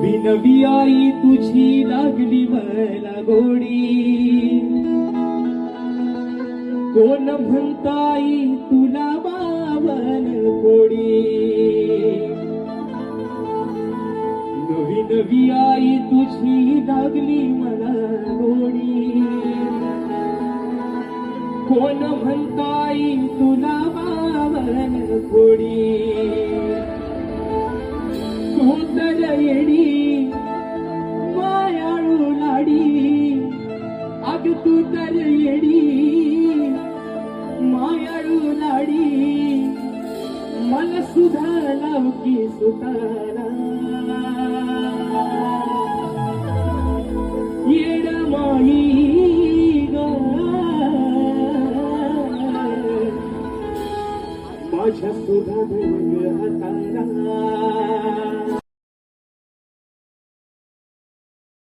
नवी नवी आई तुझी लागली मला गोडी, कोण म्हणताई तुला बावन कोडी. नवी नवी आई तुझी लागली मला गोडी, कोण म्हणताई तुला बावन कोडी. तू तर येडी मायाळू लाडी, अग तू तर येडी मायाळू लाडी, मला सुद्धा लावकी सुतारा. येड माई ग माझ्या सुद्धा हातारा.